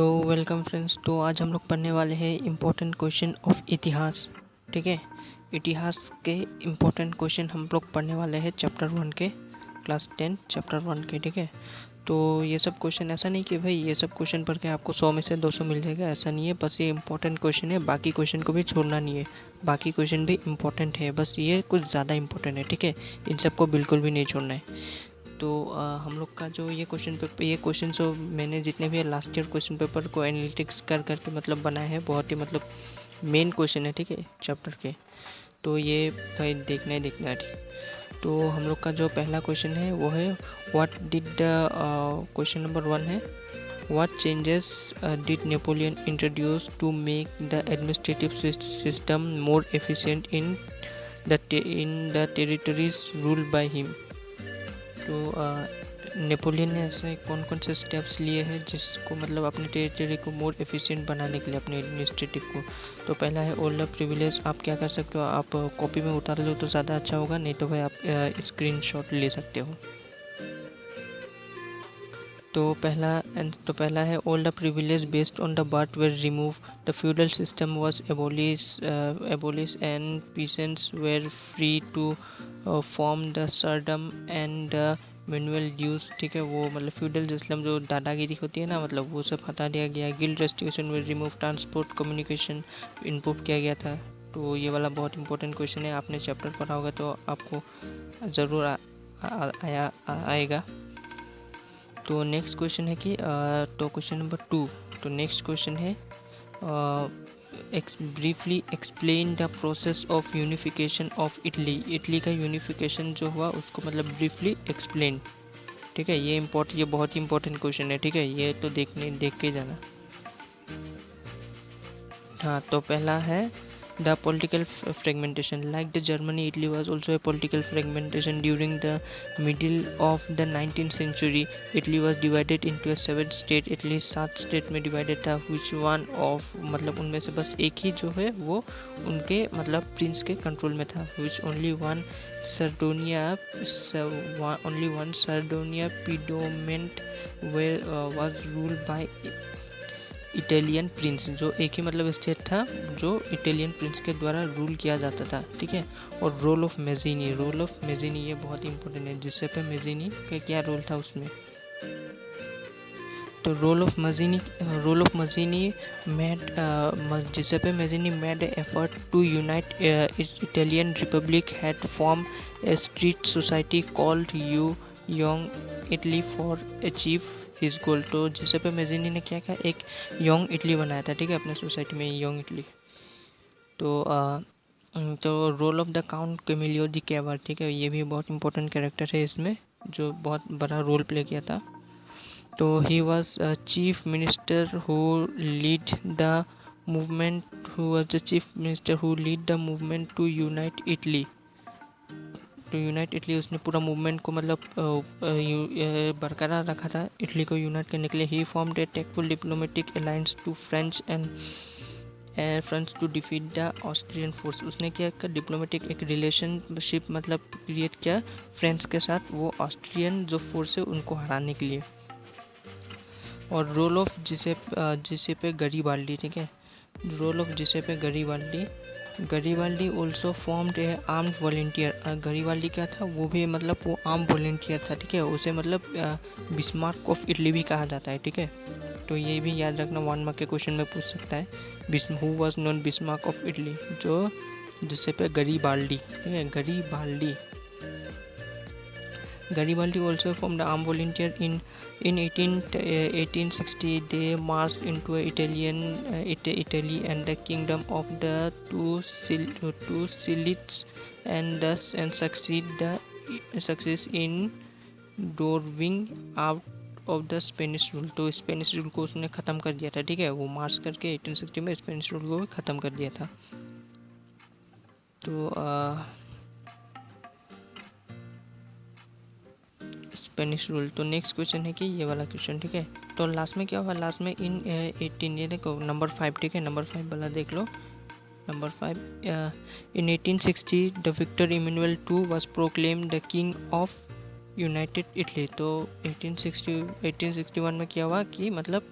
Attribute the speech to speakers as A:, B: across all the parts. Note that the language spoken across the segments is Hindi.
A: तो वेलकम फ्रेंड्स। तो आज हम लोग पढ़ने वाले हैं इम्पोर्टेंट क्वेश्चन ऑफ इतिहास। ठीक है, इतिहास के इम्पोर्टेंट क्वेश्चन हम लोग पढ़ने वाले हैं चैप्टर 1 के, क्लास 10 चैप्टर 1 के। ठीक है, तो ये सब क्वेश्चन ऐसा नहीं कि भाई ये सब क्वेश्चन पढ़ के आपको 100 में से 200 मिल जाएगा, ऐसा नहीं है। बस ये इंपॉर्टेंट क्वेश्चन है, बाकी क्वेश्चन को भी छोड़ना नहीं है। बाकी क्वेश्चन भी इम्पोर्टेंट है, बस ये कुछ ज़्यादा इम्पोर्टेंट है। ठीक है, इन सबको बिल्कुल भी नहीं छोड़ना है। तो हम लोग का जो ये क्वेश्चन जो मैंने जितने भी लास्ट ईयर क्वेश्चन पेपर को एनालिटिक्स कर करके मतलब बनाए हैं, बहुत ही मतलब मेन क्वेश्चन है। ठीक है, चैप्टर के। तो ये भाई देखना ही देखना है। ठीक, तो हम लोग का जो पहला क्वेश्चन है वो है what did the question number 1 है, what changes did Napoleon introduce to make the administrative system more efficient in the territories ruled by him. तो नेपोलियन ने ऐसे कौन कौन से स्टेप्स लिए हैं जिसको मतलब अपने टेरिटरी को मोर एफिशिएंट बनाने के लिए, अपने एडमिनिस्ट्रेटिव को। तो पहला है ऑल द प्रिविलेज। आप क्या कर सकते हो, आप कॉपी में उतार लो तो ज़्यादा अच्छा होगा, नहीं तो भाई आप स्क्रीनशॉट ले सकते हो। तो पहला है all the privilege based on the birth were remove, the feudal system was abolish and peasants were free to form the serfdom and the manual dues. ठीक है, वो मतलब फ्यूडल सिस्टम जो दादागिरी होती है ना, मतलब वो सब हटा दिया गया। Guild restitution were remove, transport communication input किया गया था। तो ये वाला बहुत इंपॉर्टेंट क्वेश्चन है, आपने चैप्टर पढ़ा होगा तो आपको ज़रूर आएगा। तो नेक्स्ट क्वेश्चन है कि तो क्वेश्चन नंबर 2। तो नेक्स्ट क्वेश्चन है briefly explain the process of unification of Italy. Italy का यूनिफिकेशन जो हुआ उसको मतलब ब्रीफली एक्सप्लेन। ठीक है, ये बहुत ही इंपॉर्टेंट क्वेश्चन है। ठीक है, ये तो देख के जाना। हाँ, तो पहला है the political fragmentation. Like the Germany, Italy was also a political fragmentation during the middle of the 19th century. Italy was divided into a 7 state. Italy 7 state में डिवाइडेड था। which one of मतलब उनमें से बस एक ही जो है वो उनके मतलब प्रिंस के कंट्रोल में था। which only one Sardinia predominant was ruled by Italian Prince. जो एक ही मतलब स्टेट था जो इटालियन प्रिंस के द्वारा रूल किया जाता था। ठीक है, और रोल ऑफ मेजिनी ये बहुत ही इंपॉर्टेंट है। जिसेपे मेजिनी का क्या रोल था उसमें। तो Giuseppe Mazzini made an effort to unite Italian Republic, had formed a street society called Young Italy for achieve his goal. तो जिसेपे मेजिनी ने क्या किया, एक यंग इटली बनाया था। ठीक है, अपने सोसाइटी में यंग इटली। तो role of the count Camillo di Cavour. ठीक है, ये भी बहुत इंपॉर्टेंट कैरेक्टर है इसमें, जो बहुत बड़ा रोल प्ले किया था। तो he was chief minister who lead the movement to unite Italy. उसने पूरा मूवमेंट को मतलब बरकरार रखा था इटली को यूनाइट करने के लिए। He formed a tactful diplomatic alliance to French to defeat the Austrian force. उसने क्या किया, डिप्लोमेटिक एक रिलेशनशिप मतलब क्रिएट किया फ्रेंच के साथ, वो ऑस्ट्रियन जो फोर्स है उनको हराने के लिए। और रोल ऑफ जिसेपे गरीबाल्डी। ठीक है, role of Giuseppe Garibaldi also formed a armed volunteer. Garibaldi क्या था, वो भी मतलब वो आर्म वॉलेंटियर था। ठीक है, उसे मतलब बिस्मार्क ऑफ इटली भी कहा जाता है। ठीक है, तो ये भी याद रखना, 1 मार्क के क्वेश्चन में पूछ सकता है। Who was non Bismarck of Italy, जो जिसेपे गरीबाल्डी। ठीक है, Garibaldi also formed the armed volunteer in 1860. They marched into Italy and the kingdom of the two Silites and success in driving out of the Spanish rule. तो स्पेनिश रूल को उसने ख़त्म कर दिया था। ठीक है, वो मार्च करके 1860 में स्पेनिश रूल को ख़त्म कर दिया था। तो स्पेनिश रूल। तो नेक्स्ट क्वेश्चन है कि ये वाला क्वेश्चन। ठीक है, तो लास्ट में क्या हुआ, लास्ट में इन 18 ये देखो नंबर 5। ठीक है, नंबर 5 वाला देख लो। Number 5 in 1860 the Victor Emmanuel II was proclaim the king of United Italy. तो 1861 में क्या हुआ कि मतलब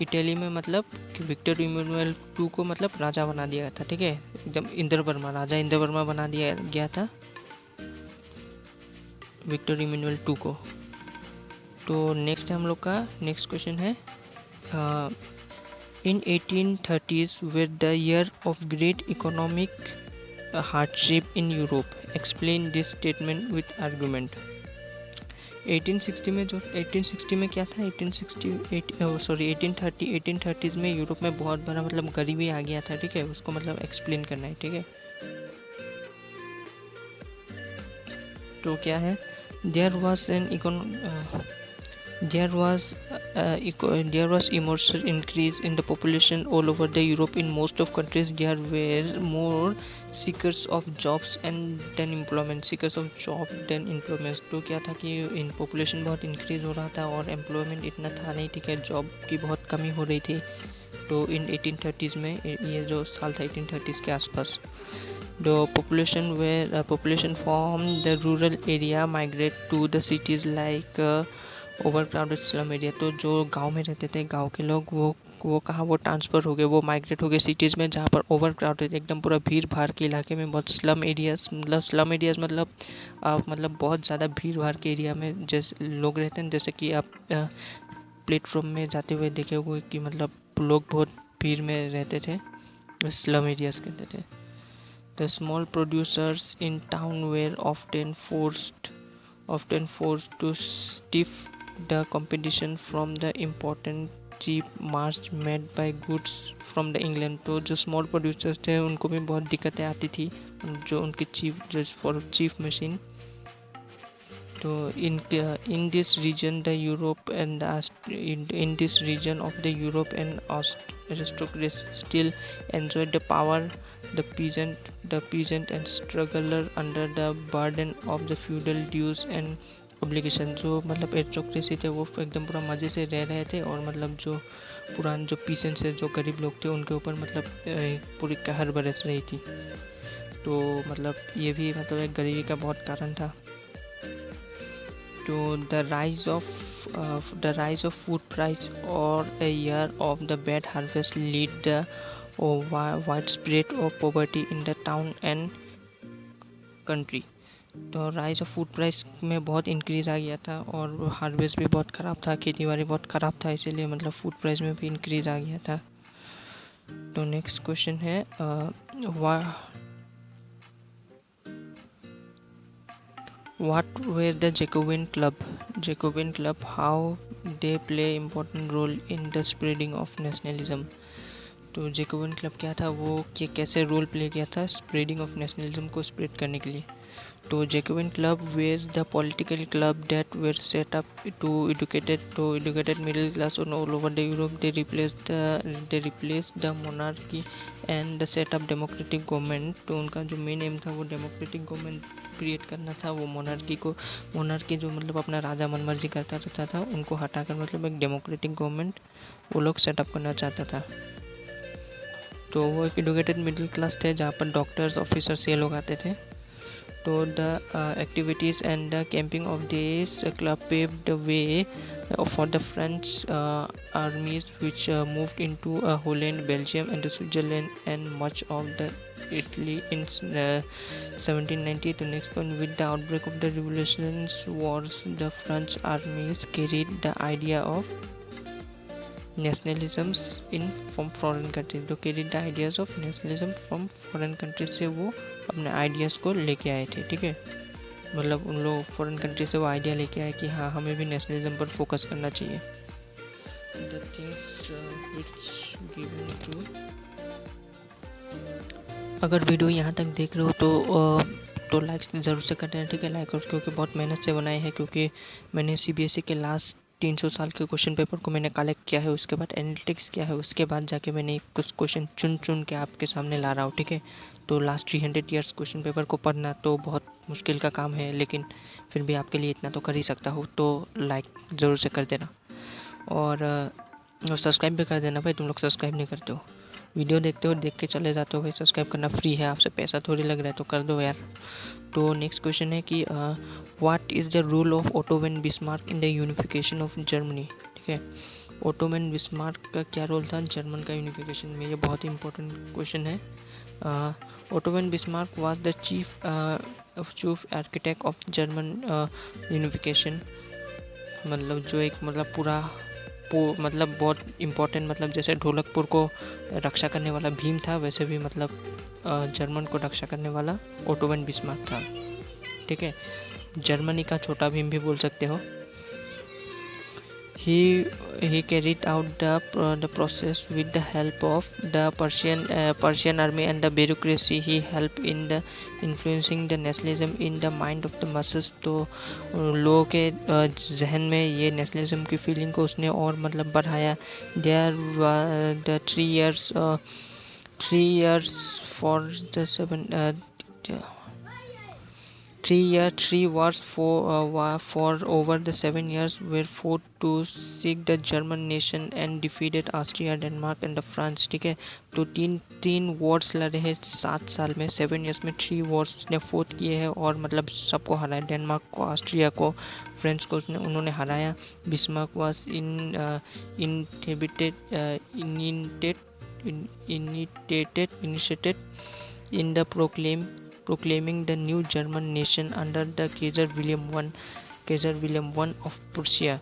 A: इटली में मतलब कि विक्टर इमैनुअल टू को मतलब राजा बना दिया था, ठीक है, एकदम इंद्रवर्मा, राजा इंद्रवर्मा बना दिया गया था विक्टर इमैनुअल टू को। तो नेक्स्ट हम लोग का नेक्स्ट क्वेश्चन है इन 1830s were the year of great economic hardship in Europe. Explain this statement with argument. 1860 में जो 1860 में क्या था 1830 में यूरोप में बहुत बड़ा मतलब गरीबी आ गया था, ठीक है, उसको मतलब एक्सप्लेन करना है, ठीक है। तो क्या है there was immense increase in the population all over the Europe. In most of countries there were more seekers of jobs and than employment. तो क्या था कि इन पॉपुलेशन बहुत इंक्रीज हो रहा था और एम्प्लॉयमेंट इतना था नहीं, ठीक है, जॉब की बहुत कमी हो रही थी। तो इन 1830s में, ये जो साल था 1830s के आसपास, the population from the rural area migrate to the cities like overcrowded slum area. तो जो गांव में रहते थे, गांव के लोग, वो कहाँ, वो ट्रांसफ़र हो गए, वो माइग्रेट हो गए सिटीज़ में, जहाँ पर ओवरक्राउडेड एकदम पूरा भीड़ भाड़ के इलाके में बहुत स्लम एरियाज मतलब बहुत ज़्यादा भीड़ भाड़ के एरिया में जैसे लोग रहते हैं, जैसे कि आप प्लेटफॉर्म में जाते हुए देखे हुए कि मतलब लोग बहुत भीड़ में रहते थे, स्लम एरियाज कहते थे। The small producers in town were often forced to stiff the competition from the important cheap march made by goods from the England। तो जो small producers थे उनको भी बहुत दिक्कतें आती थी, जो उनकी चीफ मशीन। तो in this region of the Europe and aristocracy still enjoyed the power. The peasant and struggler under the burden of the feudal dues and obligation। जो मतलब एरिस्टोक्रेसी थे वो एकदम पूरा मज़े से रह रहे थे, और मतलब जो पुराने जो पीसेंट्स है, जो गरीब लोग थे, उनके ऊपर मतलब पूरी कहर बरस रही थी। तो मतलब ये भी मतलब एक गरीबी का बहुत कारण था। तो the rise of food price or a year of the bad harvest lead the widespread of poverty in the town and country। तो राइज ऑफ फूड प्राइस में बहुत इंक्रीज़ आ गया था, और हार्वेस्ट भी बहुत ख़राब था, खेती बाड़ी बहुत ख़राब था, इसीलिए मतलब फूड प्राइस में भी इंक्रीज़ आ गया था। तो नेक्स्ट क्वेश्चन है what were the Jacobin club, how they play important role in the spreading of nationalism। तो जैकोबिन क्लब क्या था, वो कैसे रोल प्ले किया था स्प्रेडिंग ऑफ नेशनलिज्म को स्प्रेड करने के लिए। तो Jacobin club were the political club that were set up to educated middle class all over the Europe. They replace the monarchy and the set up democratic government. तो उनका जो मेन एम था वो डेमोक्रेटिक गवर्नमेंट क्रिएट करना था। वो मोनार्की जो मतलब अपना राजा मनमर्जी करता रहता था, उनको हटाकर मतलब एक डेमोक्रेटिक गवर्नमेंट वो लोग सेटअप करना चाहता था। तो वो एक एडुकेटेड मिडिल क्लास थे, जहाँ पर डॉक्टर्स, ऑफिसर्स ये लोग आते थे। तो the activities and the camping of this club paved the way for the French armies which moved into Holland, Belgium and Switzerland and much of the Italy in 1790. The next one, with the outbreak of the revolutionary wars, the French armies carried the idea of nationalisms in from foreign countries। तो carried the ideas of nationalism from foreign countries से वो अपने आइडियाज़ को लेके आए थे, ठीक है, मतलब उन लोग फॉरेन कंट्री से वो आइडिया लेके आए कि हाँ हमें भी नेशनलिज्म पर फोकस करना चाहिए। The things which given to. अगर वीडियो यहाँ तक देख रहे हो तो लाइक ज़रूर से कर देना, ठीक है, लाइक, और क्योंकि बहुत मेहनत से बनाए हैं, क्योंकि मैंने CBSE के लास्ट 300 साल के क्वेश्चन पेपर को मैंने कलेक्ट किया है, उसके बाद एनालिटिक्स किया है, उसके बाद जाके मैंने कुछ क्वेश्चन चुन के आपके सामने ला रहा हूँ, ठीक है। तो लास्ट 300 ईयर्स क्वेश्चन पेपर को पढ़ना तो बहुत मुश्किल का काम है, लेकिन फिर भी आपके लिए इतना तो कर ही सकता हूँ। तो लाइक ज़रूर से कर देना, और सब्सक्राइब भी कर देना भाई, तुम लोग सब्सक्राइब नहीं करते हो, वीडियो देखते हो, देख के चले जाते हो भाई। सब्सक्राइब करना फ्री है, आपसे पैसा थोड़ी लग रहा है, तो कर दो यार। तो नेक्स्ट क्वेश्चन है कि what is the role of Otto von Bismarck in the unification of Germany, ठीक है। ओटोमन बिस्मार्क का क्या रोल था जर्मन का यूनिफिकेशन में, ये बहुत ही इंपॉर्टेंट क्वेश्चन है। Ottoman Bismarck was the chief architect of German unification, मतलब जो एक मतलब पूरा मतलब बहुत इम्पोर्टेंट, मतलब जैसे ढोलकपुर को रक्षा करने वाला भीम था, वैसे भी मतलब जर्मन को रक्षा करने वाला ओटोमन बिस्मार्क था। ठीक है, जर्मनी का छोटा भीम भी बोल सकते हो। He carried out the process with the help of the Persian army and the bureaucracy. He helped in the influencing the nationalism in the mind of the masses. तो लोगों के जहन में ये नेशनलिज्म की फीलिंग को उसने और मतलब बढ़ाया। There the 3 years for the 3 wars for over the 7 years were fought to seek the German nation and defeated Austria, Denmark and the France। ठीक है, तो तीन वॉर्स लड़े हैं 7 साल में, 7 years में 3 वॉर्स उसने फोर्थ किए हैं और मतलब सबको हराया, डेनमार्क को, ऑस्ट्रिया को, फ्रेंच को उन्होंने हराया। Bismarck was initiated in the proclaiming the new German nation under the Kaiser William I of Prussia,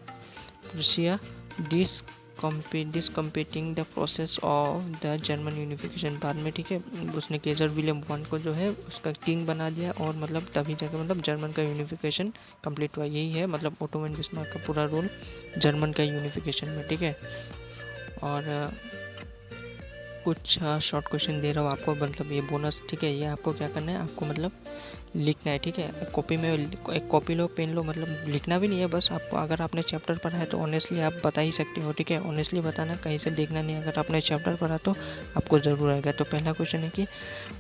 A: discompeting the process of the German unification। बाद में ठीक है उसने केजर विलियम वन को जो है उसका किंग बना दिया और मतलब तभी जाकर मतलब जर्मन का यूनिफिकेशन कंप्लीट हुआ। यही है मतलब ओटोमन बिस्मार्क का पूरा रोल जर्मन का यूनिफिकेशन में। ठीक है, और कुछ शॉर्ट क्वेश्चन दे रहा हूँ आपको, मतलब ये बोनस। ठीक है, ये आपको क्या करना है, आपको मतलब लिखना है। ठीक है, कॉपी में एक कॉपी लो, पेन लो, मतलब लिखना भी नहीं है, बस आपको अगर आपने चैप्टर पढ़ा है तो ऑनेस्टली आप बता ही सकते हो। ठीक है, ऑनेस्टली बताना, कहीं से देखना नहीं, अगर आपने चैप्टर पढ़ा तो आपको ज़रूर आएगा। तो पहला क्वेश्चन है कि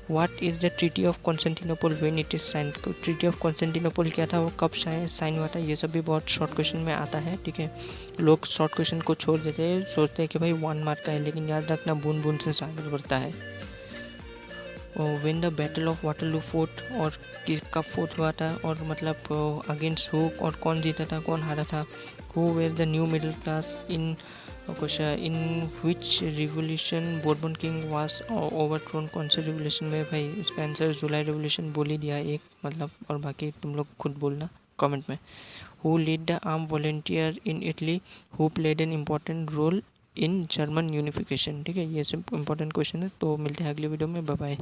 A: what is the treaty of Constantinople when it is sine. Treaty of Constantinople क्या था, वो कब साइन हुआ था, ये सब भी बहुत शॉर्ट क्वेश्चन में आता है। ठीक है, लोग शॉर्ट क्वेश्चन को छोड़ देते हैं, सोचते हैं कि भाई 1 मार्क का है, लेकिन याद रखना बूंद बूंद से सागर बढ़ता है। When the battle of Waterloo fort, और कब फोर्ट हुआ था और मतलब अगेंस्ट हु, और कौन जीता था कौन हारा था। Who were the new middle class in which revolution Bourbon king was overthrown, कौन से रिवोल्यूशन में। भाई इसका आंसर जुलाई रिवोल्यूशन बोल ही दिया एक, मतलब और बाकी तुम लोग खुद बोलना कमेंट में। Who lead the arm volunteer in Italy, who played an important role in German unification. ठीक है, ये सब इंपॉर्टेंट क्वेश्चन है। तो मिलते हैं अगले वीडियो में, बाय बाय।